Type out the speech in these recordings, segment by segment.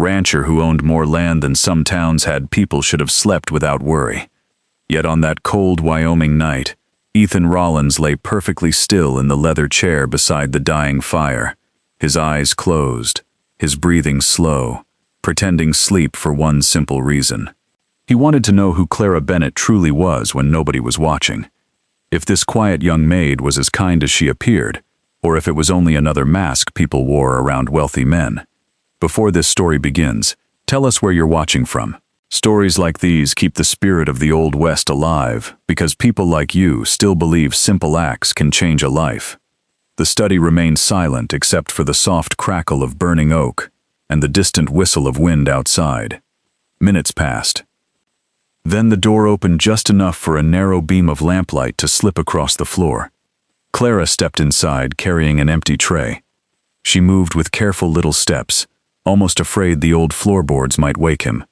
rancher who owned more land than some towns had, people should have slept without worry. Yet on that cold Wyoming night, Ethan Rollins lay perfectly still in the leather chair beside the dying fire, his eyes closed, his breathing slow, pretending sleep for one simple reason. He wanted to know who Clara Bennett truly was when nobody was watching. If this quiet young maid was as kind as she appeared, or if it was only another mask people wore around wealthy men. Before this story begins, tell us where you're watching from. Stories like these keep the spirit of the Old West alive because people like you still believe simple acts can change a life. The study remained silent except for the soft crackle of burning oak and the distant whistle of wind outside. Minutes passed. Then the door opened just enough for a narrow beam of lamplight to slip across the floor. Clara stepped inside carrying an empty tray. She moved with careful little steps, almost afraid the old floorboards might wake him.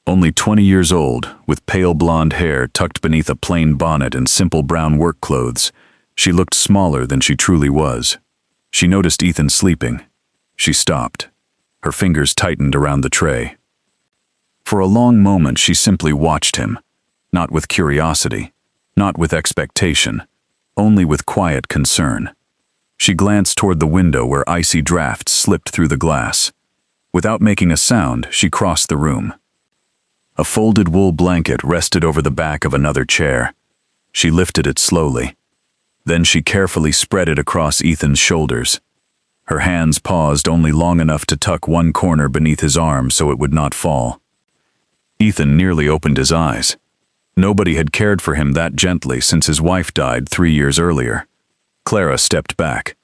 Only 20 years old, with pale blonde hair tucked beneath a plain bonnet and simple brown work clothes, she looked smaller than she truly was. She noticed Ethan sleeping. She stopped. Her fingers tightened around the tray. For a long moment she simply watched him, not with curiosity, not with expectation, only with quiet concern. She glanced toward the window where icy drafts slipped through the glass. Without making a sound, she crossed the room. A folded wool blanket rested over the back of another chair. She lifted it slowly. Then she carefully spread it across Ethan's shoulders. Her hands paused only long enough to tuck one corner beneath his arm so it would not fall. Ethan nearly opened his eyes. Nobody had cared for him that gently since his wife died 3 years earlier. Clara stepped back.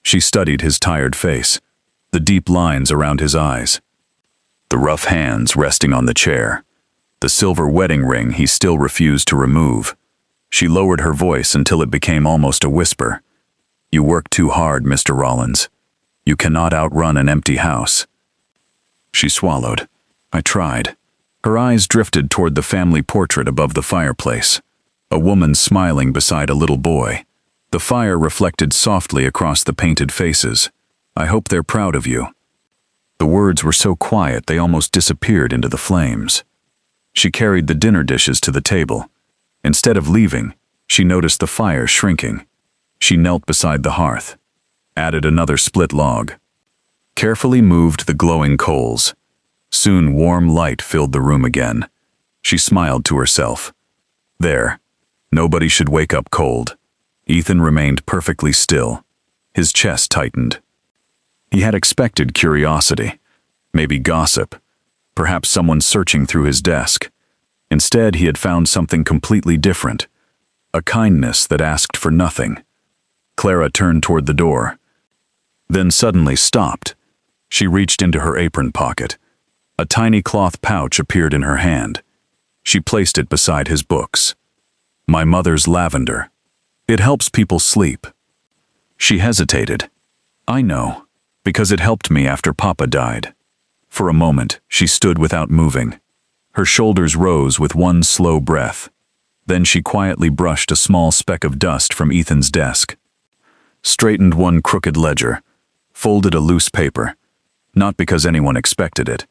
She studied his tired face, the deep lines around his eyes, the rough hands resting on the chair, the silver wedding ring he still refused to remove. She lowered her voice until it became almost a whisper. "You work too hard, Mr. Rollins. You cannot outrun an empty house." She swallowed. "I tried." Her eyes drifted toward the family portrait above the fireplace. A woman smiling beside a little boy. The fire reflected softly across the painted faces. "I hope they're proud of you." The words were so quiet they almost disappeared into the flames. She carried the dinner dishes to the table. Instead of leaving, she noticed the fire shrinking. She knelt beside the hearth, added another split log, carefully moved the glowing coals. Soon warm light filled the room again. She smiled to herself. There, nobody should wake up cold. Ethan remained perfectly still. His chest tightened. He had expected curiosity, maybe gossip, perhaps someone searching through his desk. Instead, he had found something completely different, a kindness that asked for nothing. Clara turned toward the door, then suddenly stopped. She reached into her apron pocket. A tiny cloth pouch appeared in her hand. She placed it beside his books. "My mother's lavender. It helps people sleep." She hesitated. "I know, because it helped me after Papa died." For a moment, she stood without moving. Her shoulders rose with one slow breath. Then she quietly brushed a small speck of dust from Ethan's desk, straightened one crooked ledger, folded a loose paper, not because anyone expected it,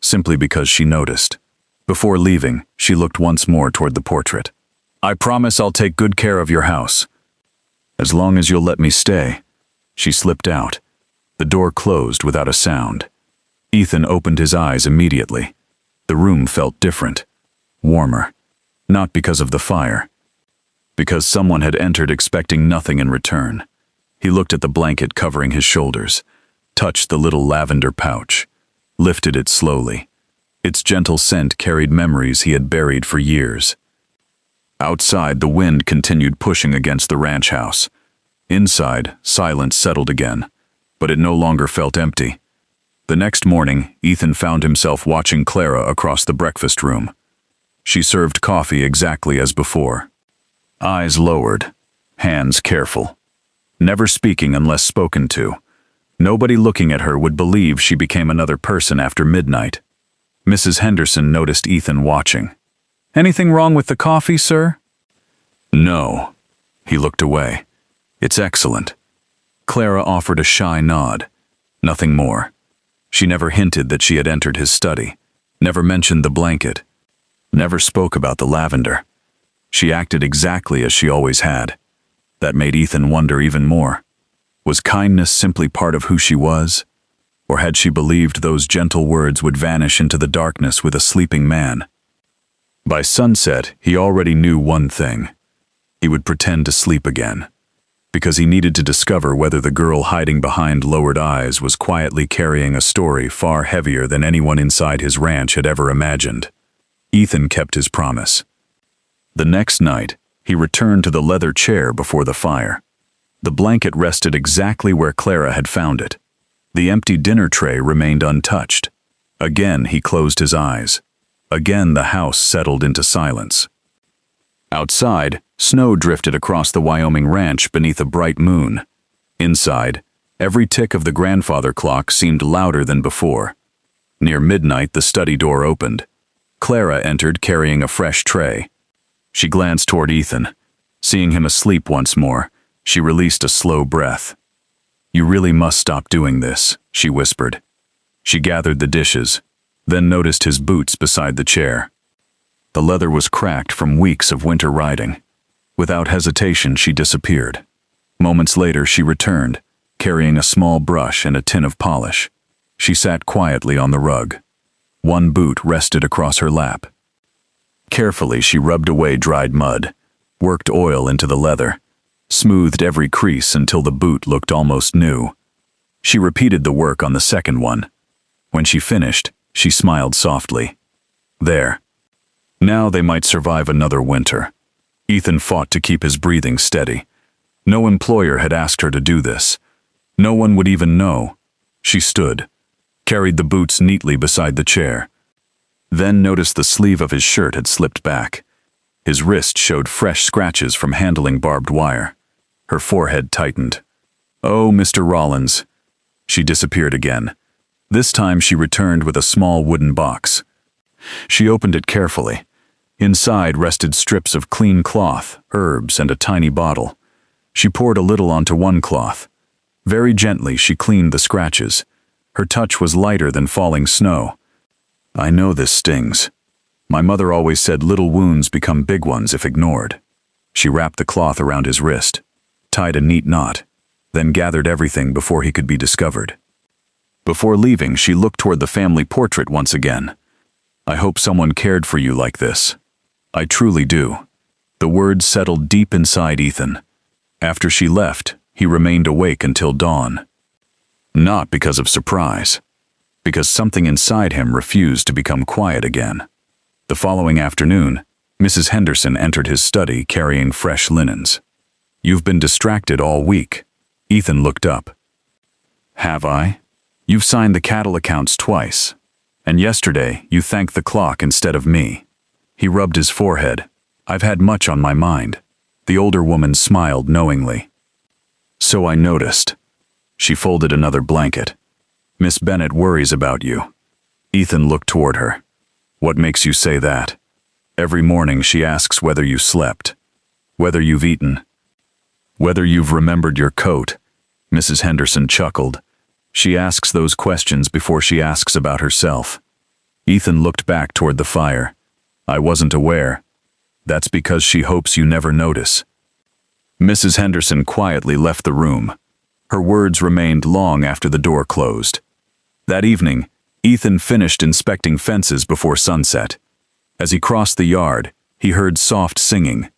simply because she noticed. Before leaving, she looked once more toward the portrait. "I promise I'll take good care of your house. As long as you'll let me stay." She slipped out. The door closed without a sound. Ethan opened his eyes immediately. The room felt different, warmer, not because of the fire, because someone had entered expecting nothing in return. He looked at the blanket covering his shoulders, touched the little lavender pouch, lifted it slowly. Its gentle scent carried memories he had buried for years. Outside, the wind continued pushing against the ranch house. Inside, silence settled again, but it no longer felt empty. The next morning, Ethan found himself watching Clara across the breakfast room. She served coffee exactly as before. Eyes lowered, hands careful. Never speaking unless spoken to. Nobody looking at her would believe she became another person after midnight. Mrs. Henderson noticed Ethan watching. "Anything wrong with the coffee, sir?" "No." He looked away. "It's excellent." Clara offered a shy nod. Nothing more. She never hinted that she had entered his study, never mentioned the blanket, never spoke about the lavender. She acted exactly as she always had. That made Ethan wonder even more. Was kindness simply part of who she was? Or had she believed those gentle words would vanish into the darkness with a sleeping man? By sunset, he already knew one thing. He would pretend to sleep again, because he needed to discover whether the girl hiding behind lowered eyes was quietly carrying a story far heavier than anyone inside his ranch had ever imagined. Ethan kept his promise. The next night, he returned to the leather chair before the fire. The blanket rested exactly where Clara had found it. The empty dinner tray remained untouched. Again, he closed his eyes. Again, the house settled into silence. Outside, snow drifted across the Wyoming ranch beneath a bright moon. Inside, every tick of the grandfather clock seemed louder than before. Near midnight, the study door opened. Clara entered carrying a fresh tray. She glanced toward Ethan. Seeing him asleep once more, she released a slow breath. "You really must stop doing this," she whispered. She gathered the dishes, then noticed his boots beside the chair. The leather was cracked from weeks of winter riding. Without hesitation, she disappeared. Moments later, she returned, carrying a small brush and a tin of polish. She sat quietly on the rug. One boot rested across her lap. Carefully, she rubbed away dried mud, worked oil into the leather, smoothed every crease until the boot looked almost new. She repeated the work on the second one. When she finished, she smiled softly. There. Now they might survive another winter. Ethan fought to keep his breathing steady. No employer had asked her to do this. No one would even know. She stood, carried the boots neatly beside the chair, then noticed the sleeve of his shirt had slipped back. His wrist showed fresh scratches from handling barbed wire. Her forehead tightened. "Oh, Mr. Rollins." She disappeared again. This time she returned with a small wooden box. She opened it carefully. Inside rested strips of clean cloth, herbs, and a tiny bottle. She poured a little onto one cloth. Very gently she cleaned the scratches. Her touch was lighter than falling snow. "I know this stings. My mother always said little wounds become big ones if ignored." She wrapped the cloth around his wrist, tied a neat knot, then gathered everything before he could be discovered. Before leaving, she looked toward the family portrait once again. "I hope someone cared for you like this. I truly do." The words settled deep inside Ethan. After she left, he remained awake until dawn. Not because of surprise, because something inside him refused to become quiet again. The following afternoon, Mrs. Henderson entered his study carrying fresh linens. "You've been distracted all week." Ethan looked up. "Have I? You've signed the cattle accounts twice. And yesterday, you thanked the clock instead of me." He rubbed his forehead. "I've had much on my mind." The older woman smiled knowingly. "So I noticed." She folded another blanket. "Miss Bennett worries about you." Ethan looked toward her. "What makes you say that?" "Every morning she asks whether you slept, whether you've eaten, whether you've remembered your coat." Mrs. Henderson chuckled. "She asks those questions before she asks about herself." Ethan looked back toward the fire. "I wasn't aware." "That's because she hopes you never notice." Mrs. Henderson quietly left the room. Her words remained long after the door closed. That evening, Ethan finished inspecting fences before sunset. As he crossed the yard, he heard soft singing.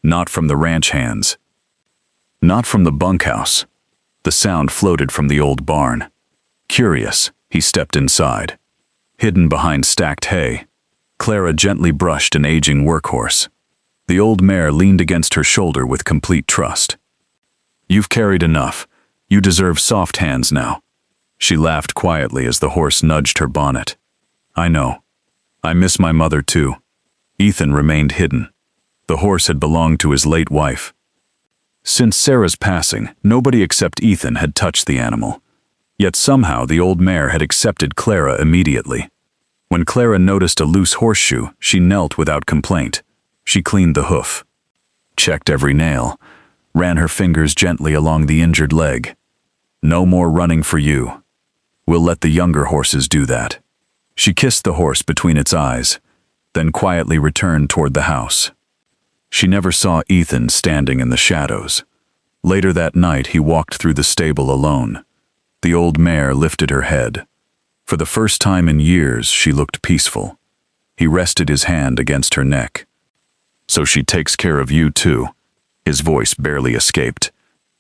Not from the ranch hands. Not from the bunkhouse. The sound floated from the old barn. Curious, he stepped inside. Hidden behind stacked hay, Clara gently brushed an aging workhorse. The old mare leaned against her shoulder with complete trust. "You've carried enough. You deserve soft hands now." She laughed quietly as the horse nudged her bonnet. "I know. I miss my mother too." Ethan remained hidden. The horse had belonged to his late wife. Since Sarah's passing, nobody except Ethan had touched the animal. Yet somehow the old mare had accepted Clara immediately. When Clara noticed a loose horseshoe, she knelt without complaint. She cleaned the hoof, checked every nail, ran her fingers gently along the injured leg. "No more running for you." We'll let the younger horses do that." She kissed the horse between its eyes, then quietly returned toward the house. She never saw Ethan standing in the shadows. Later that night, he walked through the stable alone. The old mare lifted her head. For the first time in years, she looked peaceful. He rested his hand against her neck. "So she takes care of you too," his voice barely escaped.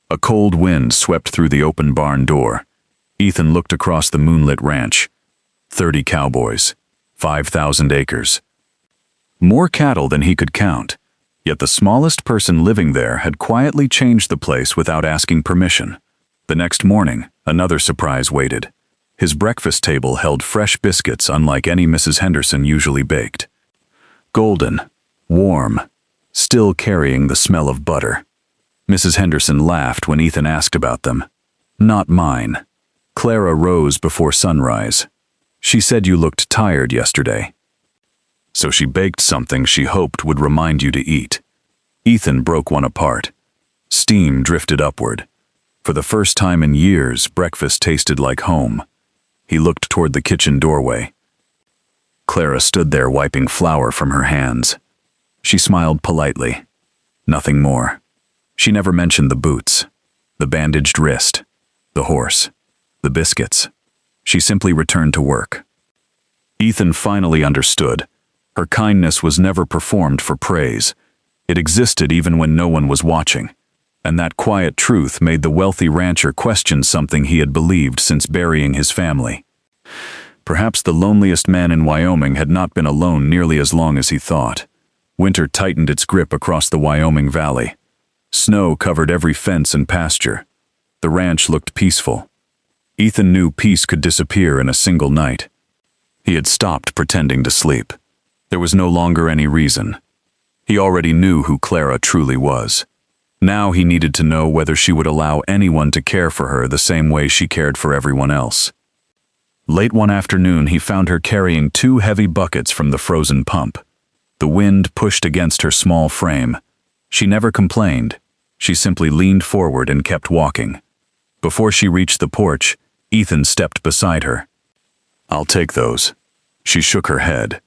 A cold wind swept through the open barn door. Ethan looked across the moonlit ranch. 30 cowboys, 5,000 acres. More cattle than he could count, yet the smallest person living there had quietly changed the place without asking permission. The next morning, another surprise waited. His breakfast table held fresh biscuits unlike any Mrs. Henderson usually baked. Golden, warm, still carrying the smell of butter. Mrs. Henderson laughed when Ethan asked about them. "Not mine." Clara rose before sunrise. "She said you looked tired yesterday." "So she baked something she hoped would remind you to eat." Ethan broke one apart. Steam drifted upward. For the first time in years, breakfast tasted like home. He looked toward the kitchen doorway. Clara stood there wiping flour from her hands. She smiled politely. Nothing more. She never mentioned the boots, the bandaged wrist, the horse, the biscuits. She simply returned to work. Ethan finally understood. Her kindness was never performed for praise. It existed even when no one was watching. And that quiet truth made the wealthy rancher question something he had believed since burying his family. Perhaps the loneliest man in Wyoming had not been alone nearly as long as he thought. Winter tightened its grip across the Wyoming valley. Snow covered every fence and pasture. The ranch looked peaceful. Ethan knew peace could disappear in a single night. He had stopped pretending to sleep. There was no longer any reason. He already knew who Clara truly was. Now he needed to know whether she would allow anyone to care for her the same way she cared for everyone else. Late one afternoon, he found her carrying 2 heavy buckets from the frozen pump. The wind pushed against her small frame. She never complained. She simply leaned forward and kept walking. Before she reached the porch, Ethan stepped beside her. "I'll take those." She shook her head.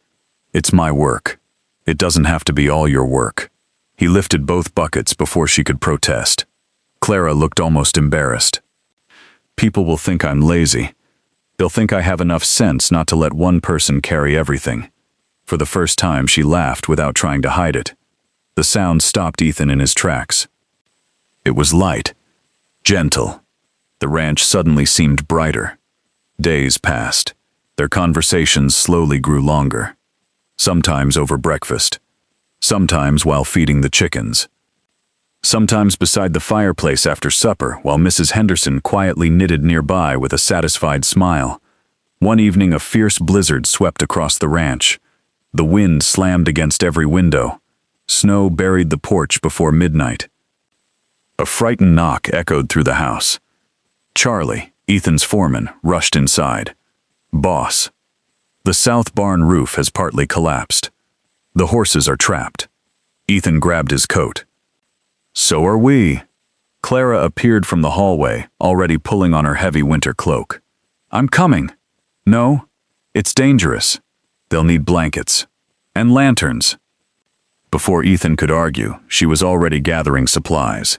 "It's my work. It doesn't have to be all your work." He lifted both buckets before she could protest. Clara looked almost embarrassed. "People will think I'm lazy. They'll think I have enough sense not to let one person carry everything." For the first time, she laughed without trying to hide it. The sound stopped Ethan in his tracks. It was light, gentle. The ranch suddenly seemed brighter. Days passed. Their conversations slowly grew longer. Sometimes over breakfast. Sometimes while feeding the chickens. Sometimes beside the fireplace after supper, while Mrs. Henderson quietly knitted nearby with a satisfied smile. One evening, a fierce blizzard swept across the ranch. The wind slammed against every window. Snow buried the porch before midnight. A frightened knock echoed through the house. Charlie, Ethan's foreman, rushed inside. "Boss, the south barn roof has partly collapsed. The horses are trapped." Ethan grabbed his coat. "So are we." Clara appeared from the hallway, already pulling on her heavy winter cloak. "I'm coming." "No, it's dangerous. They'll need blankets. And lanterns." Before Ethan could argue, she was already gathering supplies.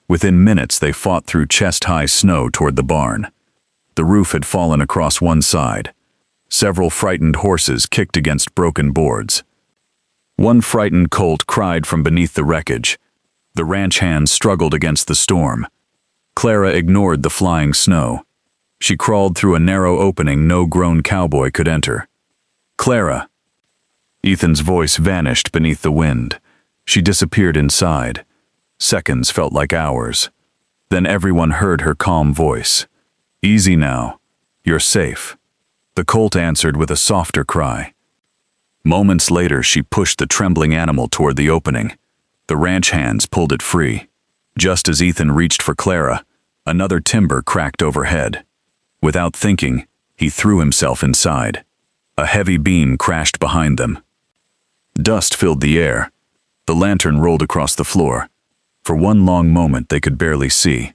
Within minutes, they fought through chest-high snow toward the barn. The roof had fallen across one side. Several frightened horses kicked against broken boards. One frightened colt cried from beneath the wreckage. The ranch hands struggled against the storm. Clara ignored the flying snow. She crawled through a narrow opening no grown cowboy could enter. "Clara." Ethan's voice vanished beneath the wind. She disappeared inside. Seconds felt like hours. Then everyone heard her calm voice. "Easy now. You're safe." The colt answered with a softer cry. Moments later, she pushed the trembling animal toward the opening. The ranch hands pulled it free. Just as Ethan reached for Clara, another timber cracked overhead. Without thinking, he threw himself inside. A heavy beam crashed behind them. Dust filled the air. The lantern rolled across the floor. For one long moment, they could barely see.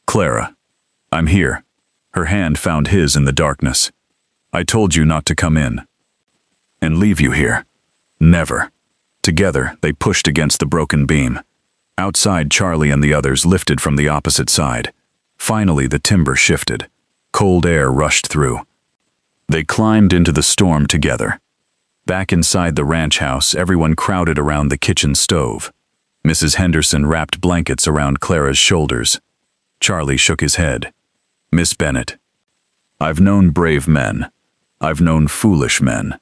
"Clara, I'm here." Her hand found his in the darkness. "I told you not to come in. And leave you here. Never." Together, they pushed against the broken beam. Outside, Charlie and the others lifted from the opposite side. Finally, the timber shifted. Cold air rushed through. They climbed into the storm together. Back inside the ranch house, everyone crowded around the kitchen stove. Mrs. Henderson wrapped blankets around Clara's shoulders. Charlie shook his head. "Miss Bennett, I've known brave men. I've known foolish men.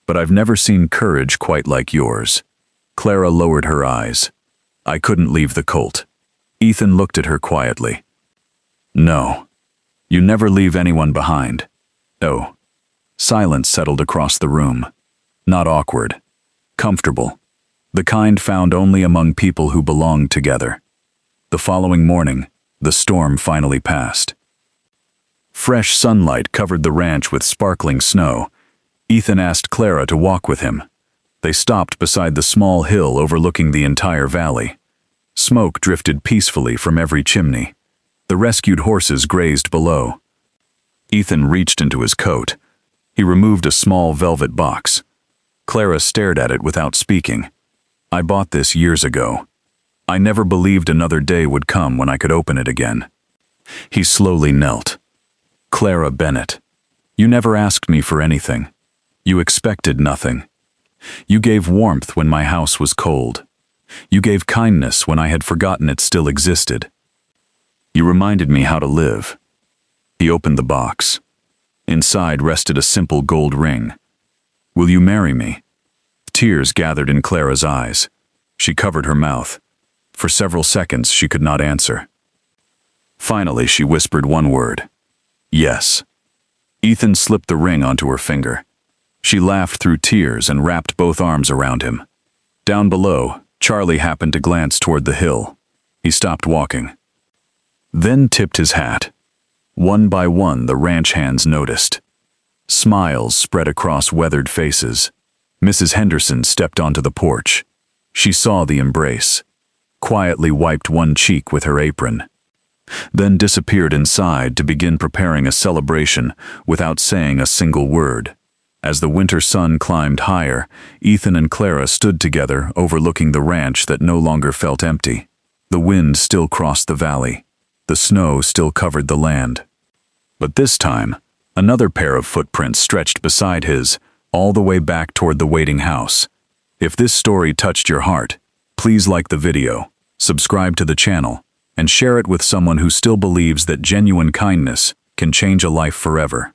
But I've never seen courage quite like yours." Clara lowered her eyes. "I couldn't leave the colt." Ethan looked at her quietly. "No. You never leave anyone behind." "Oh." Silence settled across the room. Not awkward. Comfortable. The kind found only among people who belonged together. The following morning, the storm finally passed. Fresh sunlight covered the ranch with sparkling snow. Ethan asked Clara to walk with him. They stopped beside the small hill overlooking the entire valley. Smoke drifted peacefully from every chimney. The rescued horses grazed below. Ethan reached into his coat. He removed a small velvet box. Clara stared at it without speaking. "I bought this years ago. I never believed another day would come when I could open it again." He slowly knelt. "Clara Bennett, you never asked me for anything. You expected nothing. You gave warmth when my house was cold. You gave kindness when I had forgotten it still existed. You reminded me how to live." He opened the box. Inside rested a simple gold ring. "Will you marry me?" Tears gathered in Clara's eyes. She covered her mouth. For several seconds she could not answer. Finally she whispered one word. "Yes." Ethan slipped the ring onto her finger. She laughed through tears and wrapped both arms around him. Down below, Charlie happened to glance toward the hill. He stopped walking. Then tipped his hat. One by one the ranch hands noticed. Smiles spread across weathered faces. Mrs. Henderson stepped onto the porch. She saw the embrace, quietly wiped one cheek with her apron, then disappeared inside to begin preparing a celebration without saying a single word. As the winter sun climbed higher, Ethan and Clara stood together overlooking the ranch that no longer felt empty. The wind still crossed the valley. The snow still covered the land. But this time, another pair of footprints stretched beside his, all the way back toward the waiting house. If this story touched your heart, please like the video, subscribe to the channel, and share it with someone who still believes that genuine kindness can change a life forever.